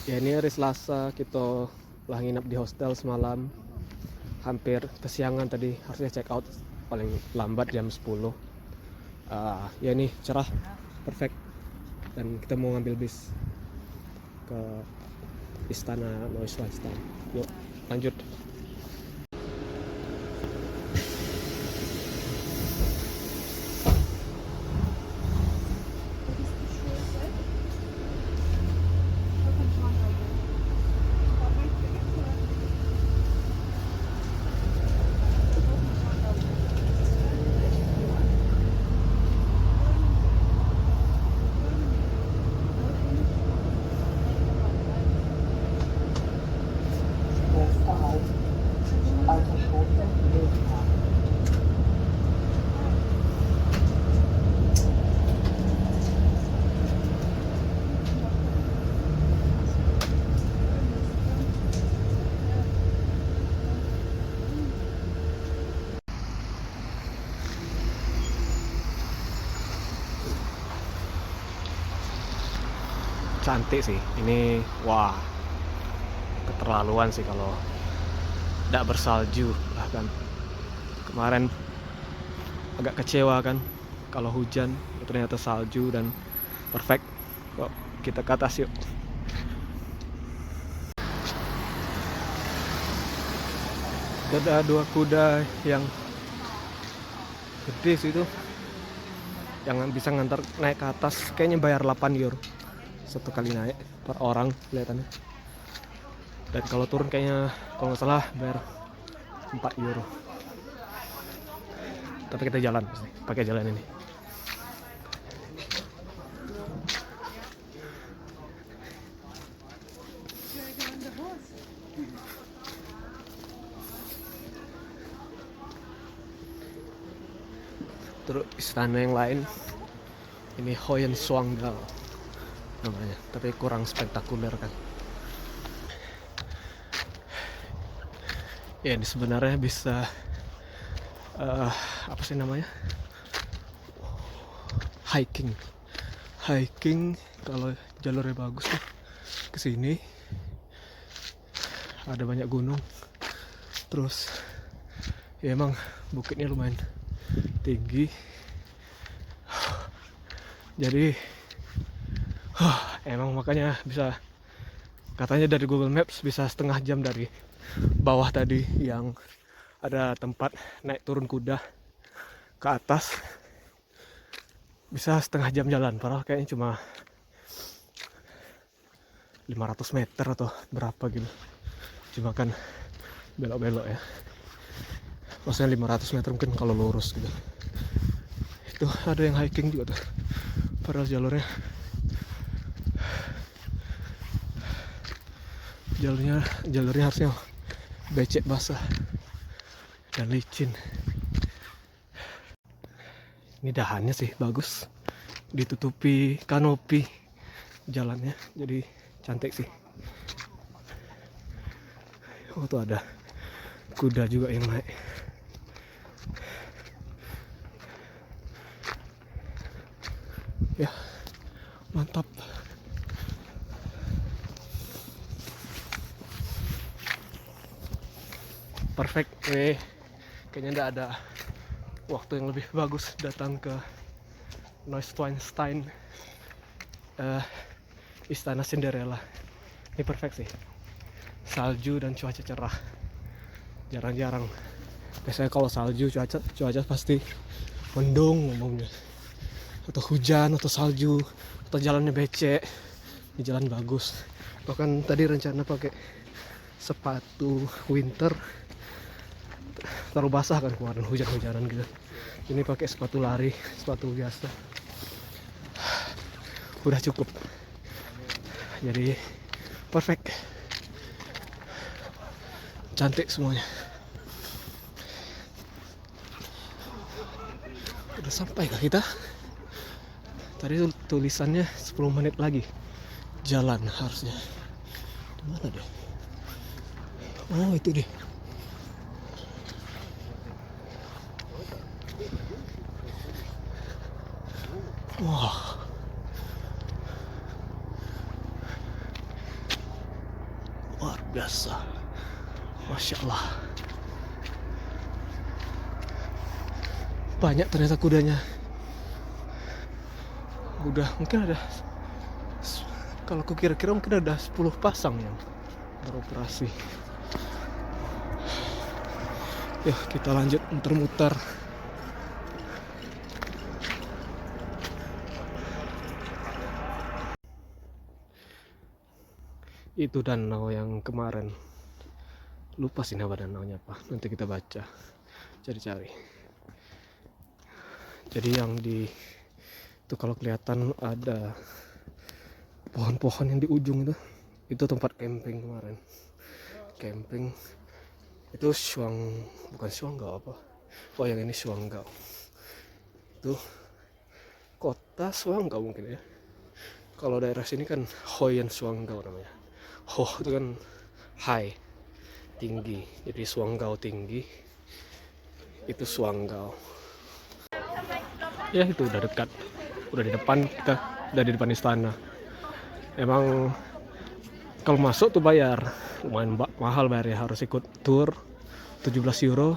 Ya ini hari Selasa, kita lah nginep di hostel semalam. Hampir kesiangan tadi, harusnya check out paling lambat jam 10. Ya ini cerah, perfect. Dan kita mau ngambil bis ke Istana Neuschwanstein. Yuk lanjut. Cantik sih ini, wah keterlaluan sih kalau tidak bersalju. Bahkan kemarin agak kecewa kan kalau hujan, ternyata salju dan perfect. Kok kita ke atas yuk. Ada dua kuda yang gede sih itu, yang bisa ngantar naik ke atas, kayaknya bayar 8 euro satu kali naik per orang kelihatannya. Dan kalau turun kayaknya, kalau nggak salah, bayar 4 euro. Tapi kita jalan pakai jalan ini. Terus istana yang lain ini Hohenzollern namanya, tapi kurang spektakuler kan. Ya ini sebenarnya bisa apa sih namanya, hiking kalau jalurnya bagus tuh ke sini. Ada banyak gunung, terus ya emang bukitnya lumayan tinggi, jadi emang makanya bisa, katanya dari Google Maps bisa setengah jam dari bawah tadi yang ada tempat naik turun kuda ke atas, bisa setengah jam jalan, padahal kayaknya cuma 500 meter atau berapa gitu, cuma kan belok-belok ya, maksudnya 500 meter mungkin kalau lurus gitu. Itu ada yang hiking juga tuh, padahal jalurnya harusnya becek, basah dan licin. Ini dahannya sih bagus, ditutupi kanopi jalannya, jadi cantik sih. Oh tuh ada kuda juga yang naik. Ya mantap. Perfect. Kayaknya tidak ada waktu yang lebih bagus datang ke Neuschwanstein, Istana Cinderella. Ini perfect sih, salju dan cuaca cerah, jarang-jarang. Biasanya kalau salju cuaca pasti mendung ngomongnya, atau hujan atau salju atau jalannya becek. Di jalan bagus, bahkan tadi rencana pakai sepatu winter, terlalu basah kan kemarin hujan-hujanan gitu. Ini pakai sepatu lari, sepatu biasa, udah cukup, jadi perfect, cantik semuanya. Udah sampai kah kita? Tadi tulisannya 10 menit lagi jalan harusnya. Di mana deh? Oh itu deh. Wah. biasa. Masya Allah, banyak ternyata kudanya. Udah mungkin ada, kalau aku kira-kira mungkin ada 10 pasang yang beroperasi. Ya kita lanjut muter-muter. Itu danau yang kemarin, lupa sih nama danaunya apa, nanti kita baca, cari-cari. Jadi yang di itu kalau kelihatan ada pohon-pohon yang di ujung itu tempat camping kemarin. Camping itu bukan Shuanggao apa? Oh yang ini Shuanggao. Itu kota Shuanggao mungkin ya. Kalau daerah sini kan Hoyan Shuanggao namanya. Ho itu kan high, tinggi. Jadi Shuanggao tinggi. Itu Shuanggao. Ya itu udah dekat. Udah di depan kita, udah di depan istana. Emang kalau masuk tuh bayar, lumayan mahal bayarnya, harus ikut tour 17 euro.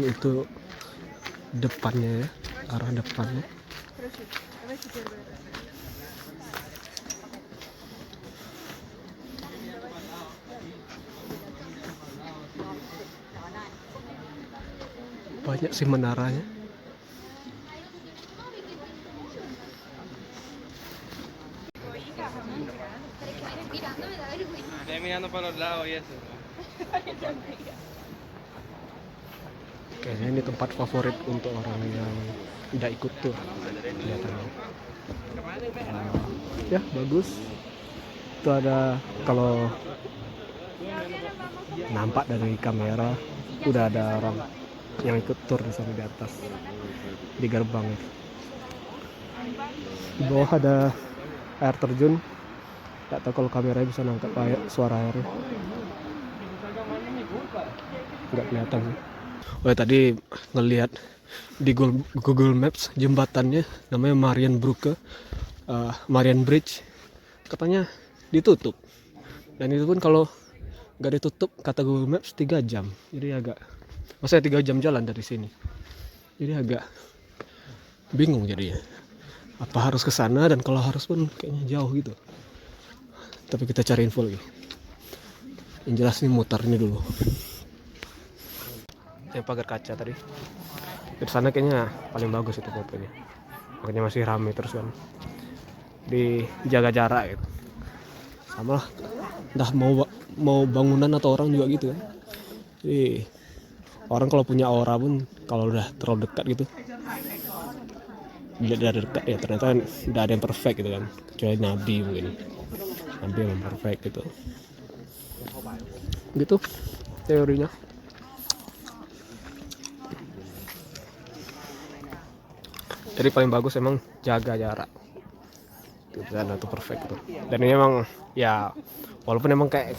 Itu depannya ya, arah depannya. Banyak sih menaranya. Kayaknya ini tempat favorit untuk orang yang tidak ikut tuh kelihatannya. Ya bagus. Itu ada, kalau nampak dari kamera udah ada orang yang ikut tur di sana di atas, di gerbang itu. Di bawah ada air terjun. Gak tahu kalau kameranya bisa nangkap suara airnya. Nggak kelihatan sih. Oh ya, tadi ngelihat di Google Maps jembatannya namanya Marian Bridge, katanya ditutup. Dan itu pun kalau nggak ditutup kata Google Maps 3 jam. Jadi agak, maksudnya 3 jam jalan dari sini. Jadi agak bingung jadinya. Apa harus ke sana, dan kalau harus pun kayaknya jauh gitu. Tapi kita cari info lagi. Yang jelas nih muter ini dulu. Yang pagar kaca tadi. Di sana kayaknya paling bagus itu fotonya. Makanya masih ramai terus kan. Dijaga jarak gitu. Sama lah. Entah mau bangunan atau orang juga gitu kan. Jadi orang kalau punya aura pun kalau udah terlalu dekat gitu, dilihat dari dekat ya ternyata udah ada yang perfect gitu kan. Kecuali Nabi mungkin. Nabi yang perfect gitu. Gitu teorinya. Jadi paling bagus emang jaga jarak. Dan itu perfect tuh. Dan ini emang ya walaupun emang kayak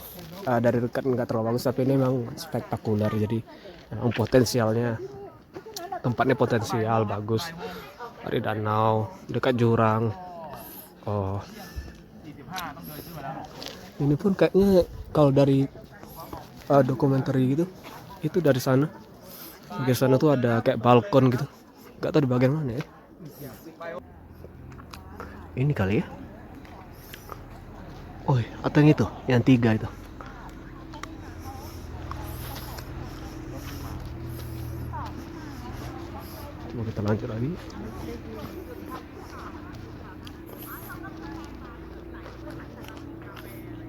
dari dekat nggak terlalu bagus, tapi ini emang spektakuler. Jadi potensialnya, tempatnya potensial bagus. Ada danau, dekat jurang. Oh, ini pun kayaknya kalau dari dokumenter gitu, itu dari sana. Di sana tuh ada kayak balkon gitu. Nggak tahu di bagian mana ya. Ini kali ya. Oh, atau yang itu, yang 3 itu. Coba kita lanjut lagi.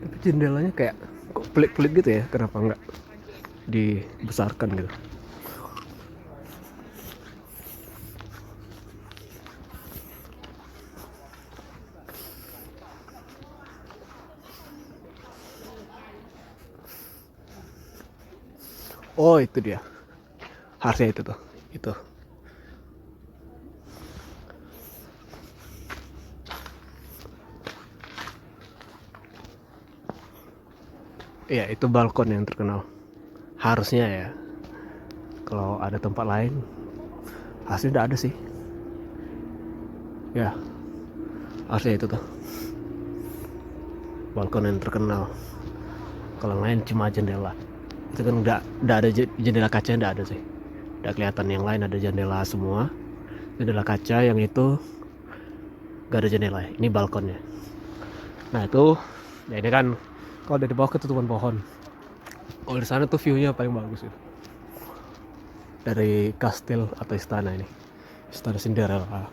Tapi jendelanya kayak kok pelit-pelit gitu ya. Kenapa nggak dibesarkan gitu? Oh itu dia, harusnya itu tuh, itu. Ya itu balkon yang terkenal. Harusnya ya. Kalau ada tempat lain, asli tidak ada sih. Ya, harusnya itu tuh balkon yang terkenal. Kalau lain cuma jendela. Itu kan udah ada jendela kaca, nggak ada sih. Udah kelihatan yang lain ada jendela semua. Jendela kaca yang itu nggak ada jendela. Ini balkonnya. Nah itu, ya ini kan kalau dari bawah ketutupan pohon. Kalau di sana tuh view-nya paling bagus itu. Dari kastil atau istana ini. Istana Cinderella.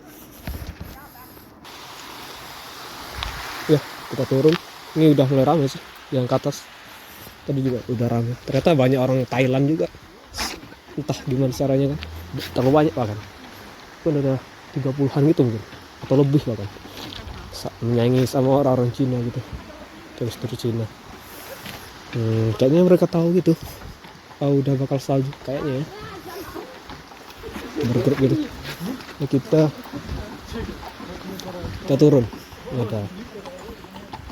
Ya, kita turun. Ini udah mulai ramai sih yang ke atas. Tadi juga udah ramai. Ternyata banyak orang Thailand juga. Entah gimana caranya kan. Terlalu banyak bahkan. Kan ada 30-an gitu mungkin. Atau lebih bahkan. Menyaingi sama orang-orang Cina gitu. Turis-turis Cina. Kayaknya mereka tahu gitu. Udah bakal salju kayaknya ya. Bergrup gitu. Nah, kita turun. Ada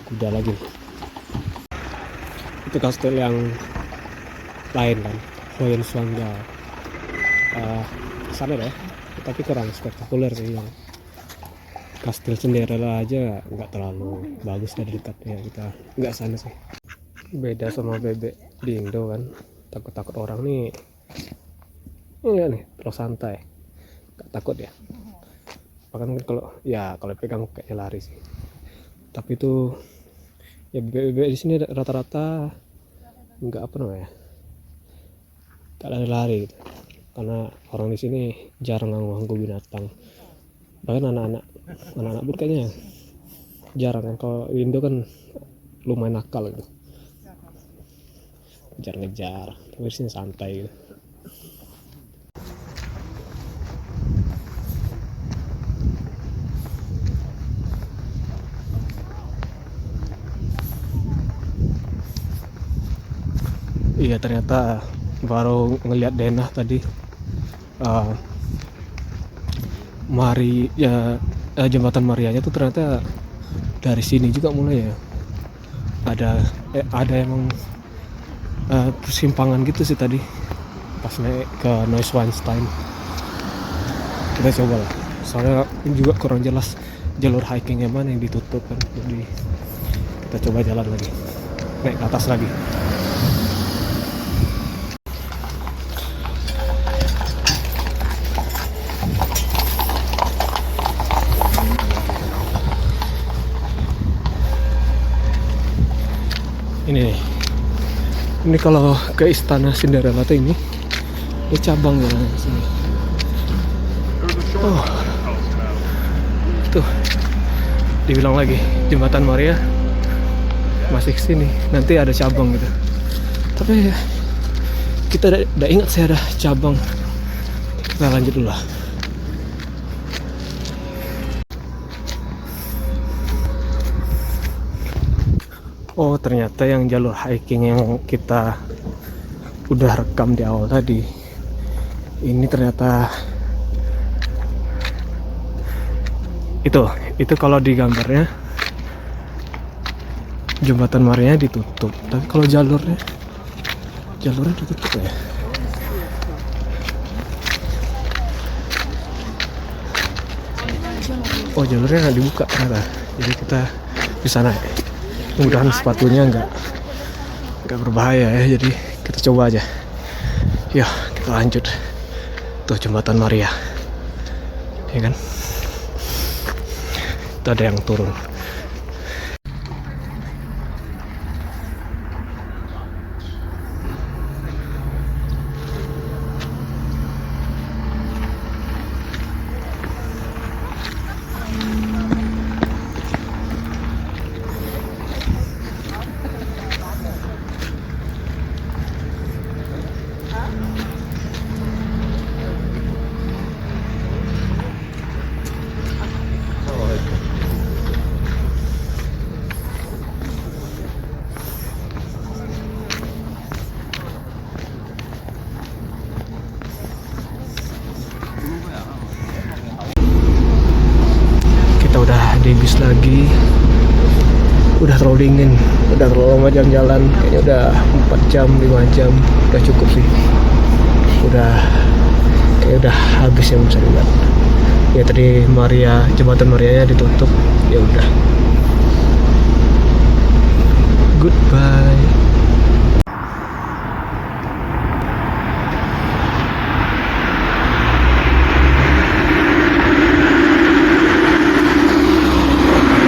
kuda lagi. Itu kastil yang lain kan, Hohenzollern. Sana deh, tapi kurang spektakuler sih. Yang kastil Cinderella aja nggak terlalu bagus dari dekat ya, kita nggak sana sih. Beda sama bebek di Indo kan, takut orang nih. Iya nih, terus santai, nggak takut ya. Bahkan kalau pegang kayaknya lari sih. Tapi itu ya bebek di sini rata-rata nggak nggak ada lari gitu. Karena orang di sini jarang ganggu binatang. Bahkan anak-anak pun kayaknya jarang kan. Kalau di Indo kan lumayan nakal gitu, ngejar-ngejar. Tapi di sini santai gitu. Iya, ternyata baru ngelihat denah tadi. Jembatan Marianya tuh ternyata dari sini juga mulai ya. Ada emang persimpangan gitu sih tadi pas naik ke Neuschwanstein. Kita coba lah, soalnya juga kurang jelas jalur hikingnya mana yang ditutup kan. Jadi kita coba jalan lagi, naik ke atas lagi. Ini kalau ke Istana Cinderella tuh ini cabang ya sini. Oh, tuh dibilang lagi Jembatan Maria masih kesini, nanti ada cabang gitu. Tapi ya, kita udah ingat saya ada cabang. Kita lanjut dulu lah. Oh, ternyata yang jalur hiking yang kita udah rekam di awal tadi, ini ternyata itu kalau di gambarnya Jembatan Maria ditutup, tapi kalau jalurnya ditutup ya. Oh, jalurnya nggak dibuka ternyata, jadi kita bisa naik. Mudah-mudahan sepatunya nggak berbahaya ya, jadi kita coba aja. Yuk, kita lanjut. Tuh Jembatan Maria, ya kan? Itu ada yang turun. Kita udah di bis lagi. udah terlalu dingin, udah terlalu lama jalan-jalan, kayaknya udah 4 jam 5 jam udah cukup sih, kayak udah habis yang bisa dilihat. Ya tadi jembatan Maria ditutup, ya udah, goodbye.